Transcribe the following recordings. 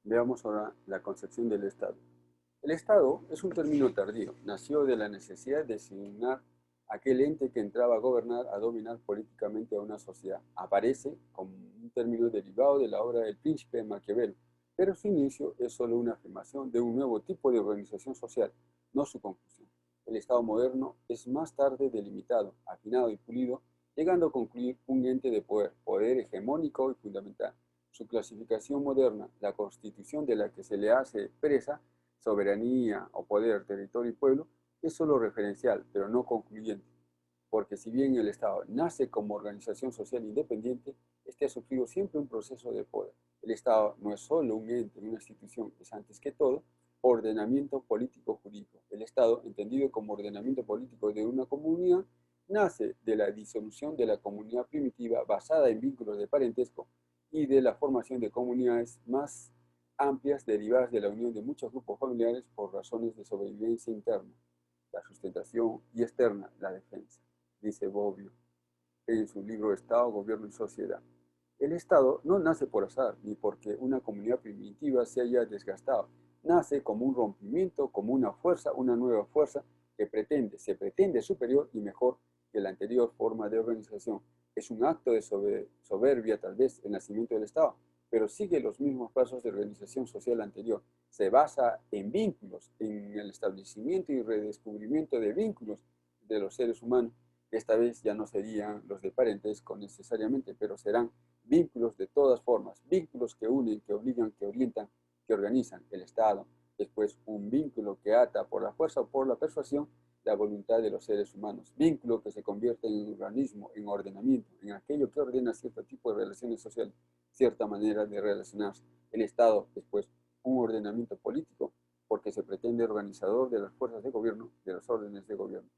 Veamos ahora la concepción del Estado. El Estado es un término tardío, nació de la necesidad de designar aquel ente que entraba a gobernar, a dominar políticamente a una sociedad. Aparece como un término derivado de la obra del príncipe Maquiavelo, pero su inicio es solo una afirmación de un nuevo tipo de organización social, no su conclusión. El Estado moderno es más tarde delimitado, afinado y pulido, llegando a concluir un ente de poder, poder hegemónico y fundamental. Su clasificación moderna, la constitución de la que se le hace presa, soberanía o poder, territorio y pueblo, es solo referencial, pero no concluyente, porque si bien el Estado nace como organización social independiente, este ha sufrido siempre un proceso de poder. El Estado no es solo un ente, una institución, es antes que todo ordenamiento político jurídico. El Estado, entendido como ordenamiento político de una comunidad, nace de la disolución de la comunidad primitiva basada en vínculos de parentesco y de la formación de comunidades más amplias derivadas de la unión de muchos grupos familiares por razones de sobrevivencia interna, la sustentación y externa, la defensa, dice Bobbio en su libro Estado, Gobierno y Sociedad. El Estado no nace por azar, ni porque una comunidad primitiva se haya desgastado. Nace como un rompimiento, como una fuerza, una nueva fuerza que se pretende superior y mejor que la anterior forma de organización. Es un acto de soberbia, tal vez, el nacimiento del Estado, pero sigue los mismos pasos de organización social anterior. Se basa en vínculos, en el establecimiento y redescubrimiento de vínculos de los seres humanos. Esta vez ya no serían los de parentesco necesariamente, pero serán vínculos de todas formas, vínculos que unen, que obligan, que orientan, que organizan el Estado. Después, un vínculo que ata por la fuerza o por la persuasión la voluntad de los seres humanos. Vínculo que se convierte en organismo, en ordenamiento, en aquello que ordena cierto tipo de relaciones sociales, cierta manera de relacionarse. El Estado, después, un ordenamiento político, porque se pretende organizador de las fuerzas de gobierno, de los órdenes de gobierno.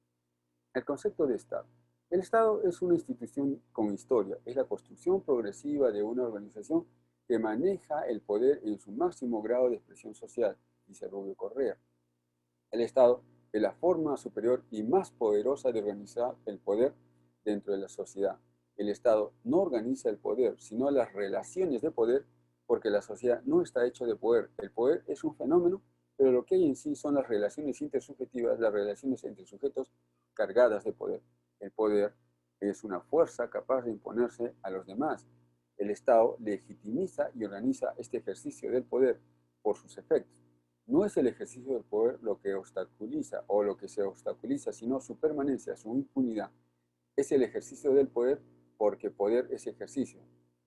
El concepto de Estado. El Estado es una institución con historia, es la construcción progresiva de una organización que maneja el poder en su máximo grado de expresión social, dice Rubio Correa. El Estado es la forma superior y más poderosa de organizar el poder dentro de la sociedad. El Estado no organiza el poder, sino las relaciones de poder, porque la sociedad no está hecha de poder. El poder es un fenómeno, pero lo que hay en sí son las relaciones intersubjetivas, las relaciones entre sujetos cargadas de poder. El poder es una fuerza capaz de imponerse a los demás. El Estado legitimiza y organiza este ejercicio del poder por sus efectos. No es el ejercicio del poder lo que obstaculiza o lo que se obstaculiza, sino su permanencia, su impunidad. Es el ejercicio del poder porque poder es ejercicio.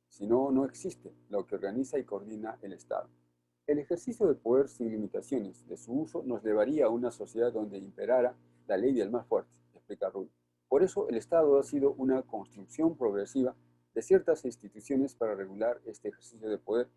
Si no, no existe lo que organiza y coordina el Estado. El ejercicio del poder sin limitaciones de su uso nos llevaría a una sociedad donde imperara la ley del más fuerte, explica Rubio. Por eso el Estado ha sido una construcción progresiva de ciertas instituciones para regular este ejercicio de poder,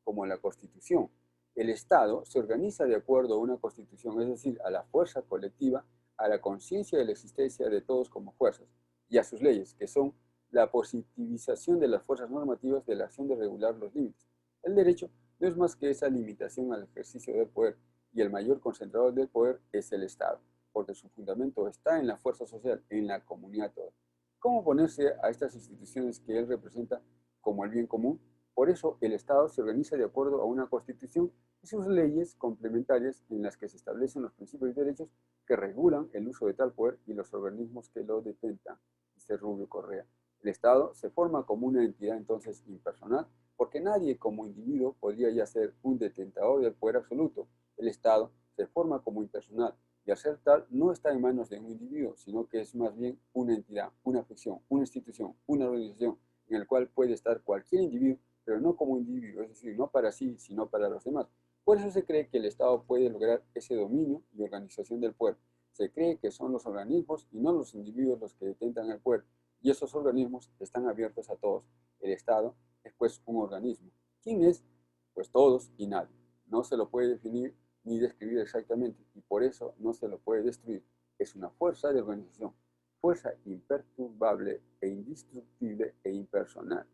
como la Constitución. El Estado se organiza de acuerdo a una Constitución, es decir, a la fuerza colectiva, a la conciencia de la existencia de todos como fuerzas, y a sus leyes, que son la positivización de las fuerzas normativas de la acción de regular los límites. El derecho no es más que esa limitación al ejercicio del poder, y el mayor concentrador del poder es el Estado, porque su fundamento está en la fuerza social, en la comunidad toda. ¿Cómo oponerse a estas instituciones que él representa como el bien común? Por eso el Estado se organiza de acuerdo a una constitución y sus leyes complementarias en las que se establecen los principios y derechos que regulan el uso de tal poder y los organismos que lo detentan, dice Rubio Correa. El Estado se forma como una entidad entonces impersonal porque nadie como individuo podría ya ser un detentador del poder absoluto. El Estado se forma como impersonal y al ser tal no está en manos de un individuo, sino que es más bien una entidad, una ficción, una institución, una organización en el cual puede estar cualquier individuo, pero no como individuo, es decir, no para sí, sino para los demás. Por eso se cree que el Estado puede lograr ese dominio y organización del poder. Se cree que son los organismos y no los individuos los que detentan el poder, y esos organismos están abiertos a todos. El Estado es pues un organismo. ¿Quién es? Pues todos y nadie. No se lo puede definir ni describir exactamente y por eso no se lo puede destruir. Es una fuerza de organización, fuerza imperturbable e indestructible e impersonal.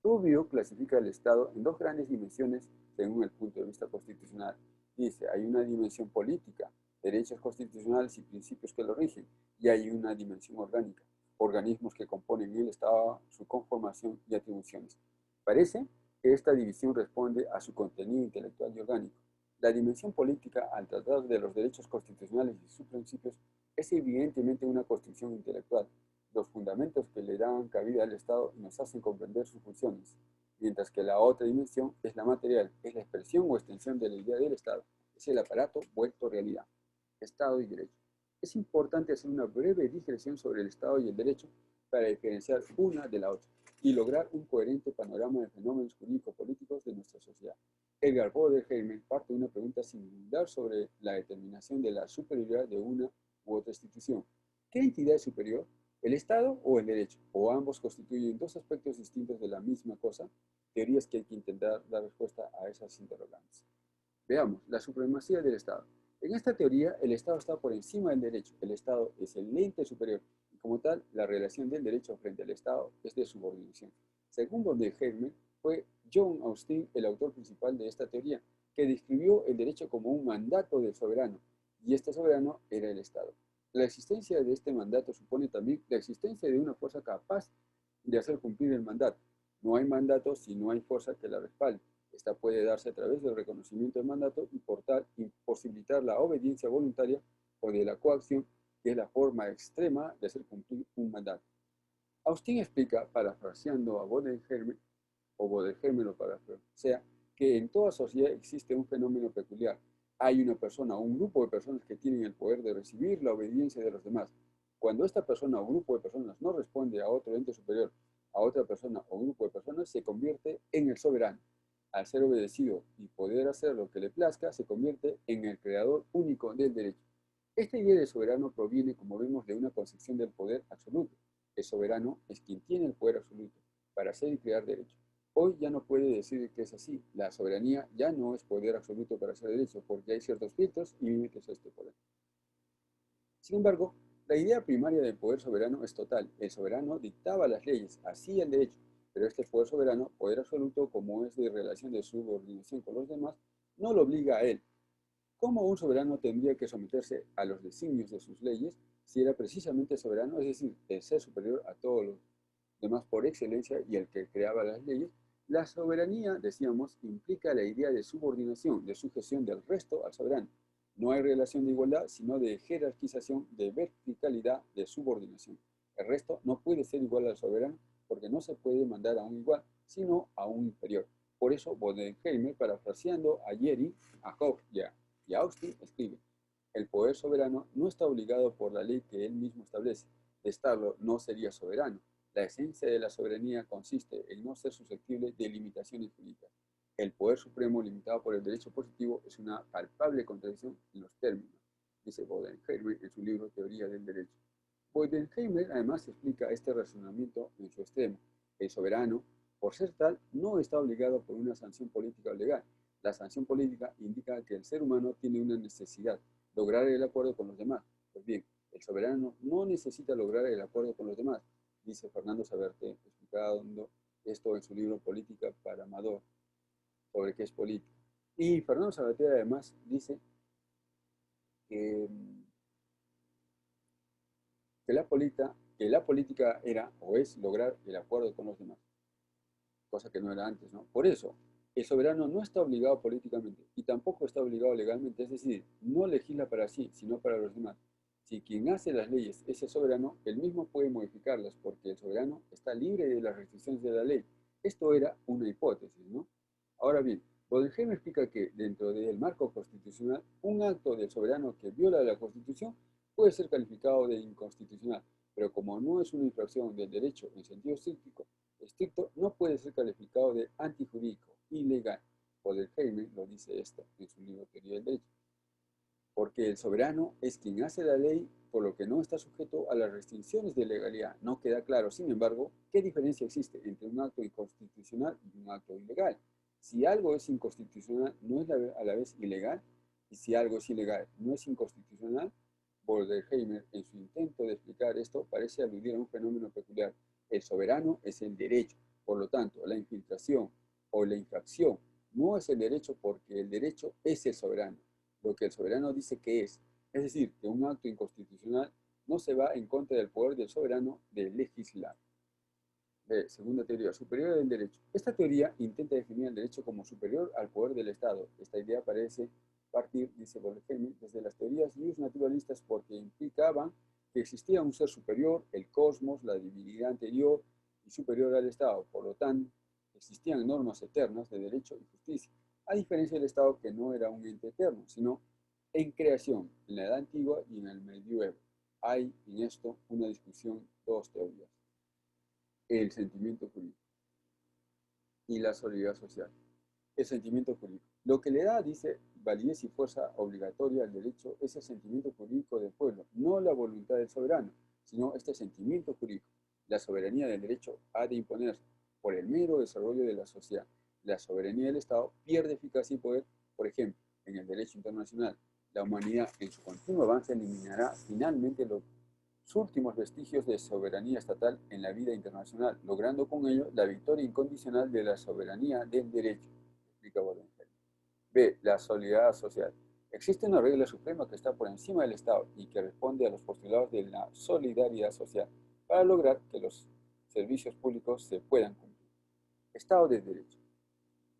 Rubio clasifica el Estado en dos grandes dimensiones según el punto de vista constitucional. Dice, hay una dimensión política, derechos constitucionales y principios que lo rigen, y hay una dimensión orgánica, organismos que componen el Estado, su conformación y atribuciones. ¿Parece? Esta división responde a su contenido intelectual y orgánico. La dimensión política, al tratar de los derechos constitucionales y sus principios, es evidentemente una construcción intelectual, los fundamentos que le dan cabida al Estado y nos hacen comprender sus funciones, mientras que la otra dimensión es la material, es la expresión o extensión de la idea del Estado, es el aparato vuelto realidad. Estado y derecho. Es importante hacer una breve digresión sobre el Estado y el derecho para diferenciar una de la otra y lograr un coherente panorama de fenómenos jurídico-políticos de nuestra sociedad. Edgar Bodenheimer parte de una pregunta similar sobre la determinación de la superioridad de una u otra institución. ¿Qué entidad es superior? ¿El Estado o el derecho? ¿O ambos constituyen dos aspectos distintos de la misma cosa? Teorías que hay que intentar dar respuesta a esas interrogantes. Veamos, la supremacía del Estado. En esta teoría, el Estado está por encima del derecho. El Estado es el ente superior y como tal, la relación del derecho frente al Estado es de subordinación. Según Bodenheimer, fue John Austin el autor principal de esta teoría, que describió el derecho como un mandato del soberano, y este soberano era el Estado. La existencia de este mandato supone también la existencia de una fuerza capaz de hacer cumplir el mandato. No hay mandato si no hay fuerza que la respalde. Esta puede darse a través del reconocimiento del mandato y por tal imposibilitar la obediencia voluntaria o de la coacción, que es la forma extrema de hacer cumplir un mandato. Austin explica, parafraseando a Bodenheimer, o Bodenheimer o parafrasea, que en toda sociedad existe un fenómeno peculiar. Hay una persona o un grupo de personas que tienen el poder de recibir la obediencia de los demás. Cuando esta persona o grupo de personas no responde a otro ente superior, a otra persona o grupo de personas, se convierte en el soberano. Al ser obedecido y poder hacer lo que le plazca, se convierte en el creador único del derecho. Esta idea de soberano proviene, como vemos, de una concepción del poder absoluto. El soberano es quien tiene el poder absoluto para hacer y crear derecho. Hoy ya no puede decir que es así. La soberanía ya no es poder absoluto para hacer derecho, porque hay ciertos filtros y límites a este poder. Sin embargo, la idea primaria del poder soberano es total. El soberano dictaba las leyes, hacía el derecho, pero este poder soberano, poder absoluto, como es de relación de subordinación con los demás, no lo obliga a él. ¿Cómo un soberano tendría que someterse a los designios de sus leyes si era precisamente soberano, es decir, el ser superior a todos los demás por excelencia y el que creaba las leyes? La soberanía, decíamos, implica la idea de subordinación, de sujeción del resto al soberano. No hay relación de igualdad, sino de jerarquización, de verticalidad, de subordinación. El resto no puede ser igual al soberano porque no se puede mandar a un igual, sino a un inferior. Por eso, Bodenheimer, parafraseando a Yeri, a Hobbes y a Austin, escribe: el poder soberano no está obligado por la ley que él mismo establece. De estarlo, no sería soberano. La esencia de la soberanía consiste en no ser susceptible de limitaciones jurídicas. El poder supremo limitado por el derecho positivo es una palpable contradicción en los términos, dice Bodenheimer en su libro Teoría del Derecho. Bodenheimer además explica este razonamiento en su extremo. El soberano, por ser tal, no está obligado por una sanción política o legal. La sanción política indica que el ser humano tiene una necesidad, lograr el acuerdo con los demás. Pues bien, el soberano no necesita lograr el acuerdo con los demás, dice Fernando Saberte, explicando esto en su libro Política para Amador, sobre qué es política. Y Fernando Saberte además dice que, que la política era o es lograr el acuerdo con los demás, cosa que no era antes, ¿no? Por eso, el soberano no está obligado políticamente y tampoco está obligado legalmente, es decir, no legisla para sí, sino para los demás. Si quien hace las leyes es el soberano, él mismo puede modificarlas porque el soberano está libre de las restricciones de la ley. Esto era una hipótesis, ¿no? Ahora bien, Bodenheim explica que dentro del marco constitucional, un acto del soberano que viola la Constitución puede ser calificado de inconstitucional, pero como no es una infracción del derecho en sentido estricto, no puede ser calificado de antijurídico, ilegal. Bodenheimer lo dice esto en su libro Teoría del Derecho. Porque el soberano es quien hace la ley, por lo que no está sujeto a las restricciones de legalidad. No queda claro, sin embargo, qué diferencia existe entre un acto inconstitucional y un acto ilegal. Si algo es inconstitucional, ¿no es a la vez ilegal? Y si algo es ilegal, ¿no es inconstitucional? Bodenheimer, en su intento de explicar esto, parece aludir a un fenómeno peculiar. El soberano es el derecho. Por lo tanto, la infiltración o la infracción no es el derecho porque el derecho es el soberano, lo que el soberano dice que es. Es decir, que un acto inconstitucional no se va en contra del poder del soberano de legislar. B. Segunda teoría, superior del derecho. Esta teoría intenta definir el derecho como superior al poder del Estado. Esta idea parece partir, dice Wolfgang, desde las teorías naturalistas porque implicaban que existía un ser superior, el cosmos, la divinidad anterior y superior al Estado. Por lo tanto, existían normas eternas de derecho y justicia, a diferencia del Estado que no era un ente eterno, sino en creación, en la Edad Antigua y en el Medioevo. Hay en esto una discusión, dos teorías. El sentimiento jurídico y la solidaridad social. El sentimiento jurídico. Lo que le da, dice, validez y fuerza obligatoria al derecho es el sentimiento jurídico del pueblo, no la voluntad del soberano, sino este sentimiento jurídico. La soberanía del derecho ha de imponerse por el mero desarrollo de la sociedad. La soberanía del Estado pierde eficacia y poder, por ejemplo, en el derecho internacional. La humanidad, en su continuo avance, eliminará finalmente los últimos vestigios de soberanía estatal en la vida internacional, logrando con ello la victoria incondicional de la soberanía del derecho, explica Bodenfeld. B. La solidaridad social. Existe una regla suprema que está por encima del Estado y que responde a los postulados de la solidaridad social para lograr que los servicios públicos se puedan cumplir. Estado de Derecho.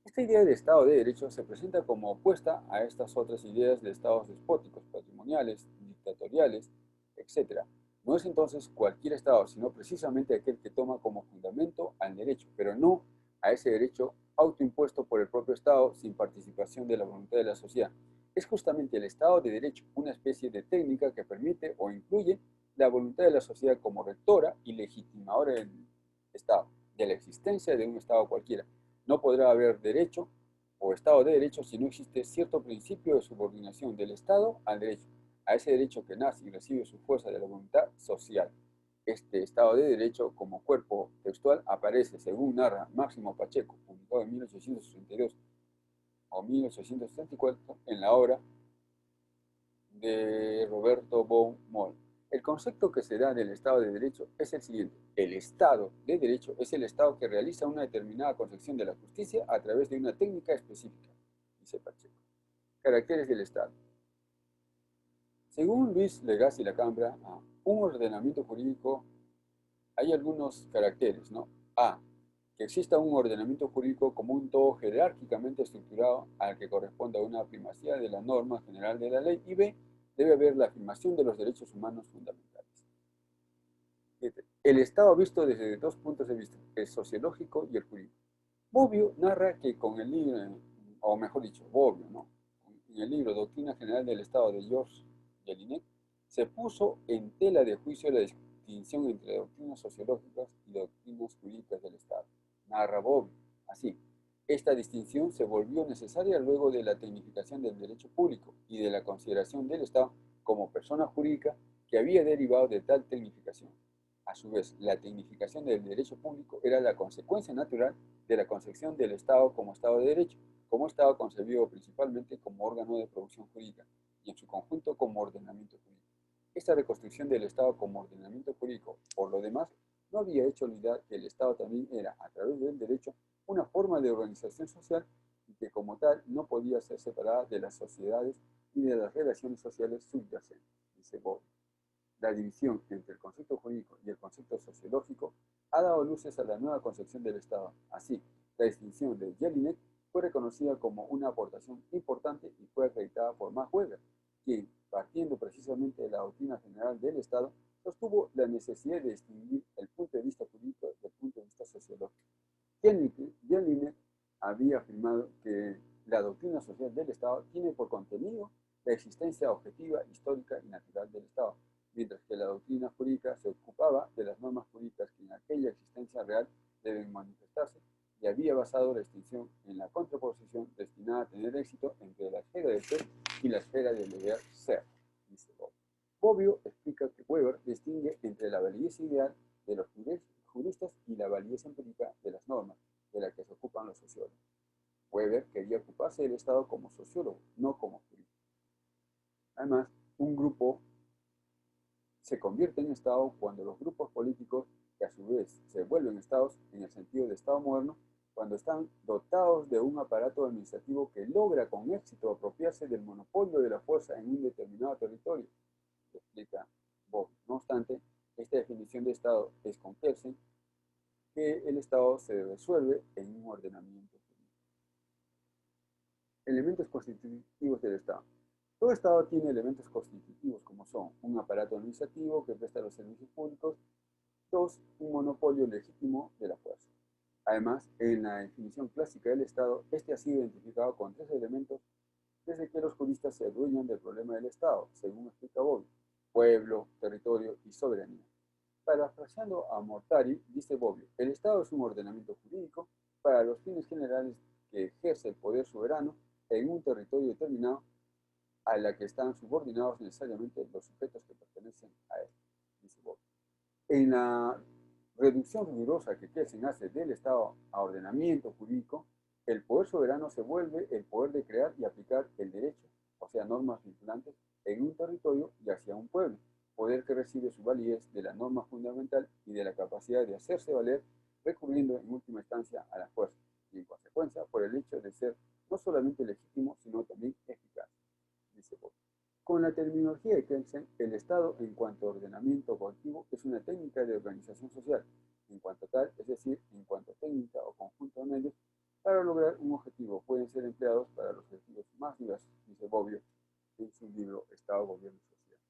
Esta idea de Estado de Derecho se presenta como opuesta a estas otras ideas de estados despóticos, patrimoniales, dictatoriales, etc. No es entonces cualquier Estado, sino precisamente aquel que toma como fundamento al derecho, pero no a ese derecho autoimpuesto por el propio Estado sin participación de la voluntad de la sociedad. Es justamente el Estado de Derecho una especie de técnica que permite o incluye la voluntad de la sociedad como rectora y legitimadora del Estado, de la existencia de un Estado cualquiera. No podrá haber derecho o Estado de Derecho si no existe cierto principio de subordinación del Estado al derecho, a ese derecho que nace y recibe su fuerza de la voluntad social. Este Estado de Derecho como cuerpo textual aparece, según narra Máximo Pacheco, publicado en 1862 o 1864, en la obra de Roberto Baumol. El concepto que se da del Estado de Derecho es el siguiente. El Estado de Derecho es el Estado que realiza una determinada concepción de la justicia a través de una técnica específica, dice Pacheco. Caracteres del Estado. Según Luis Legazzi Lacambra, un ordenamiento jurídico hay algunos caracteres, ¿no? A. Que exista un ordenamiento jurídico como un todo jerárquicamente estructurado al que corresponda una primacía de la norma general de la ley. Y B. Debe haber la afirmación de los derechos humanos fundamentales. El Estado visto desde dos puntos de vista, el sociológico y el jurídico. Bobbio narra que con el libro, o mejor dicho, Bobbio, ¿no? En el libro Doctrina General del Estado de Georges Jelinek, se puso en tela de juicio la distinción entre doctrinas sociológicas y doctrinas jurídicas del Estado. Narra Bobbio. Así, esta distinción se volvió necesaria luego de la tecnificación del derecho público y de la consideración del Estado como persona jurídica que había derivado de tal tecnificación. A su vez, la tecnificación del derecho público era la consecuencia natural de la concepción del Estado como Estado de Derecho, como Estado concebido principalmente como órgano de producción jurídica y en su conjunto como ordenamiento jurídico. Esta reconstrucción del Estado como ordenamiento jurídico, por lo demás, no había hecho olvidar que el Estado también era, a través del derecho, una forma de organización social y que como tal no podía ser separada de las sociedades y de las relaciones sociales subyacentes, dice Bobbio. La división entre el concepto jurídico y el concepto sociológico ha dado luces a la nueva concepción del Estado. Así, la distinción de Jelinek fue reconocida como una aportación importante y fue acreditada por Max Weber, quien, partiendo precisamente de la doctrina general del Estado, sostuvo la necesidad de distinguir el punto de vista jurídico del punto de vista sociológico. Jelinek había afirmado que la doctrina social del Estado tiene por contenido la existencia objetiva, histórica y natural del Estado, mientras que la doctrina jurídica se ocupaba de las normas jurídicas que en aquella existencia real deben manifestarse y había basado la distinción en la contraposición destinada a tener éxito entre la esfera del ser y la esfera del deber ser, dice Bobbio. Bobbio explica que Weber distingue entre la validez ideal de los juristas y la validez empírica de las normas de las que se ocupan los sociólogos. Weber quería ocuparse del Estado como sociólogo, no como jurista. Además, un grupo se convierte en Estado cuando los grupos políticos, que a su vez se vuelven Estados en el sentido de Estado moderno, cuando están dotados de un aparato administrativo que logra con éxito apropiarse del monopolio de la fuerza en un determinado territorio, explica Bobbio. No obstante, esta definición de Estado es con Kelsen, que el Estado se resuelve en un ordenamiento jurídico. Elementos constitutivos del Estado. Todo Estado tiene elementos constitutivos como son un aparato administrativo que presta los servicios públicos, dos, un monopolio legítimo de la fuerza. Además, en la definición clásica del Estado, este ha sido identificado con tres elementos desde que los juristas se adueñan del problema del Estado, según explica Bobbio: pueblo, territorio y soberanía. Parafraseando a Mortari, dice Bobbio: el Estado es un ordenamiento jurídico para los fines generales que ejerce el poder soberano en un territorio determinado a la que están subordinados necesariamente los sujetos que pertenecen a él, dice Bobbio. En la reducción rigurosa que Kelsen hace del Estado a ordenamiento jurídico, el poder soberano se vuelve el poder de crear y aplicar el derecho, o sea, normas vinculantes, en un territorio y hacia un pueblo, poder que recibe su validez de la norma fundamental y de la capacidad de hacerse valer, recurriendo en última instancia a la fuerza, y en consecuencia por el hecho de ser no solamente legítimo, sino también eficaz, dice Bobbio. Con la terminología de Kelsen, el Estado en cuanto a ordenamiento colectivo es una técnica de organización social, en cuanto tal, es decir, en cuanto a técnica o conjunto de medios, para lograr un objetivo. Pueden ser empleados para los objetivos más diversos, dice Bobbio en su libro Estado, Gobierno y Sociedad.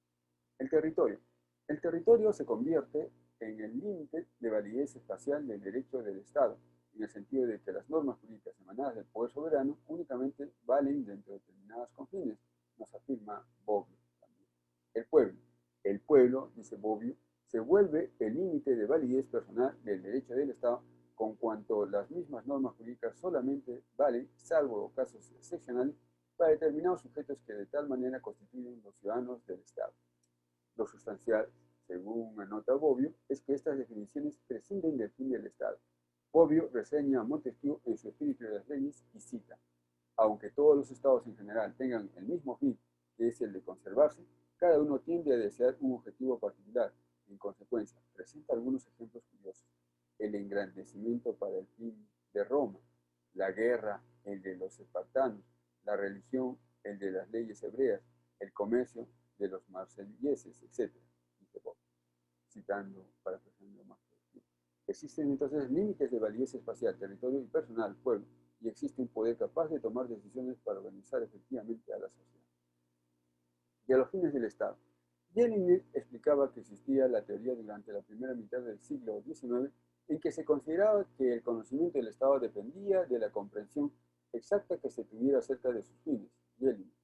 El territorio. El territorio se convierte en el límite de validez espacial del derecho del Estado, en el sentido de que las normas jurídicas emanadas del poder soberano únicamente valen dentro de determinados confines, nos afirma Bobbio también. El pueblo. El pueblo, dice Bobbio, se vuelve el límite de validez personal del derecho del Estado, con cuanto las mismas normas jurídicas solamente valen, salvo casos excepcionales, para determinados sujetos que de tal manera constituyen los ciudadanos del Estado. Lo sustancial, según anota Bobbio, es que estas definiciones prescinden del fin del Estado. Bobbio reseña a Montesquieu en su Espíritu de las Leyes y cita: aunque todos los estados en general tengan el mismo fin, que es el de conservarse, cada uno tiende a desear un objetivo particular. En consecuencia, presenta algunos ejemplos curiosos: el engrandecimiento para el fin de Roma, la guerra, el de los espartanos, la religión, el de las leyes hebreas, el comercio, de los marselleses, etc. Dice Bobbio, citando para presentar más. Existen entonces límites de validez espacial, territorio y personal, pueblo, y existe un poder capaz de tomar decisiones para organizar efectivamente a la sociedad. Y a los fines del Estado. Jelinek explicaba que existía la teoría durante la primera mitad del siglo XIX en que se consideraba que el conocimiento del Estado dependía de la comprensión exacta que se tuviera acerca de sus fines. Jelinek.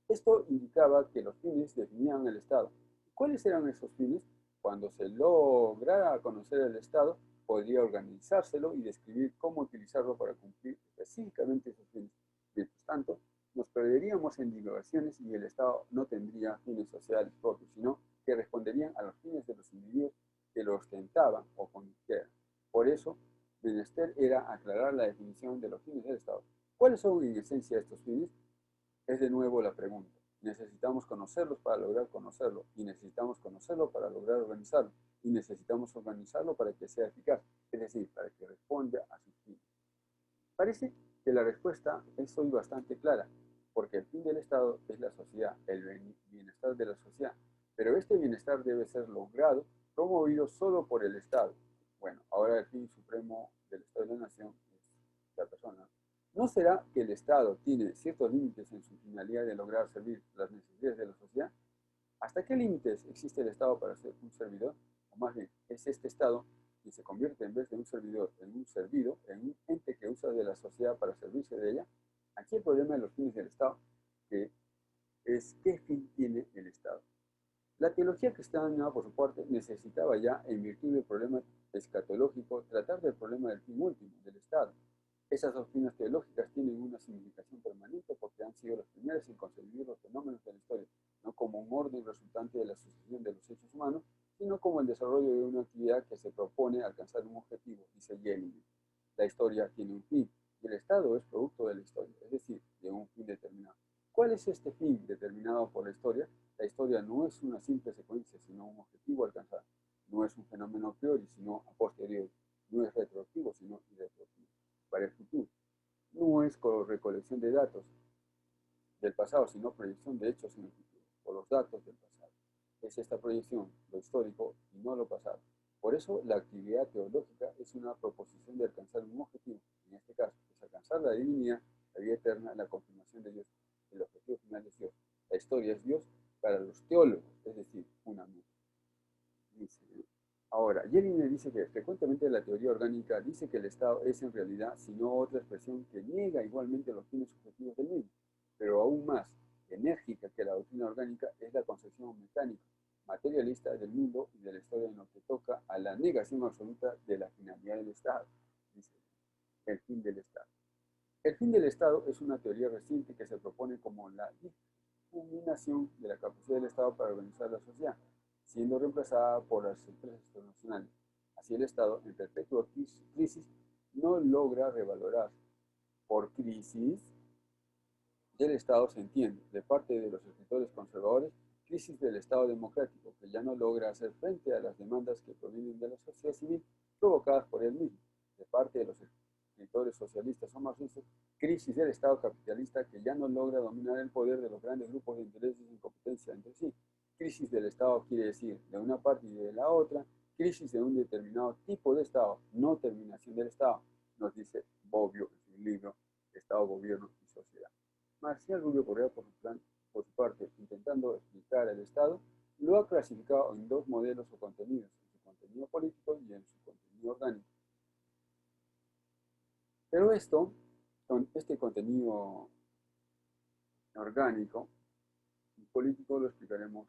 Esto indicaba que los fines definían el Estado. ¿Cuáles eran esos fines? Cuando se lograra conocer el Estado, podría organizárselo y describir cómo utilizarlo para cumplir específicamente esos fines. Mientras tanto, nos perderíamos en divagaciones y el Estado no tendría fines sociales propios, sino que responderían a los fines de los individuos que lo ostentaban o condujeran. Por eso, menester era aclarar la definición de los fines del Estado. ¿Cuáles son en esencia estos fines? Es de nuevo la pregunta. Necesitamos conocerlos para lograr conocerlo, y necesitamos conocerlo para lograr organizarlo, y necesitamos organizarlo para que sea eficaz, es decir, para que responda a sus fines. Parece que la respuesta es hoy bastante clara, porque el fin del Estado es la sociedad, el bienestar de la sociedad, pero este bienestar debe ser logrado, promovido solo por el Estado. Bueno, ahora el fin supremo del Estado de la Nación es la persona. ¿No será que el Estado tiene ciertos límites en su finalidad de lograr servir las necesidades de la sociedad? ¿Hasta qué límites existe el Estado para ser un servidor? O más bien, ¿es este Estado quien se convierte en vez de un servidor en un servido, en un ente que usa de la sociedad para servirse de ella? Aquí el problema de los fines del Estado, que es ¿qué fin tiene el Estado? La teología cristiana, por su parte, necesitaba ya, en virtud del problema escatológico, tratar del problema del fin último, del Estado. Esas doctrinas teológicas tienen una significación permanente porque han sido las primeras en concebir los fenómenos de la historia, no como un orden resultante de la sucesión de los hechos humanos, sino como el desarrollo de una actividad que se propone alcanzar un objetivo, dice Jelinek. La historia tiene un fin, y el Estado es producto de la historia, es decir, de un fin determinado. ¿Cuál es este fin determinado por la historia? La historia no es una simple secuencia, sino un objetivo a alcanzar. No es un fenómeno a priori, sino a posteriori. No es retroactivo, sino irretroactivo. Para el futuro. No es recolección de datos del pasado, sino proyección de hechos en el futuro, o los datos del pasado. Es esta proyección, lo histórico y no lo pasado. Por eso la actividad teológica es una proposición de alcanzar un objetivo, en este caso, es alcanzar la divinidad, la vida eterna, la confirmación de Dios. El objetivo final es Dios. La historia es Dios para los teólogos, es decir, una mente. Dice, ahora, Jelinek dice que frecuentemente la teoría orgánica dice que el Estado es en realidad, sino otra expresión que niega igualmente los fines subjetivos del mismo, pero aún más enérgica que la doctrina orgánica es la concepción mecánica, materialista del mundo y de la historia en lo que toca a la negación absoluta de la finalidad del Estado. Dice, el fin del Estado. El fin del Estado es una teoría reciente que se propone como la difuminación de la capacidad del Estado para organizar la sociedad, siendo reemplazada por las empresas internacionales. Así el Estado, en perpetua crisis, no logra revalorar. Por crisis del Estado se entiende, de parte de los escritores conservadores, crisis del Estado democrático, que ya no logra hacer frente a las demandas que provienen de la sociedad civil provocadas por él mismo. De parte de los escritores socialistas o marxistas, crisis del Estado capitalista, que ya no logra dominar el poder de los grandes grupos de intereses en competencia entre sí. Crisis del Estado quiere decir de una parte y de la otra, crisis de un determinado tipo de Estado, no terminación del Estado, nos dice Bobbio en su libro Estado, Gobierno y Sociedad. Marcial Rubio Correa, por su parte, intentando explicar el Estado, lo ha clasificado en dos modelos o contenidos, en su contenido político y en su contenido orgánico. Pero este contenido orgánico y político lo explicaremos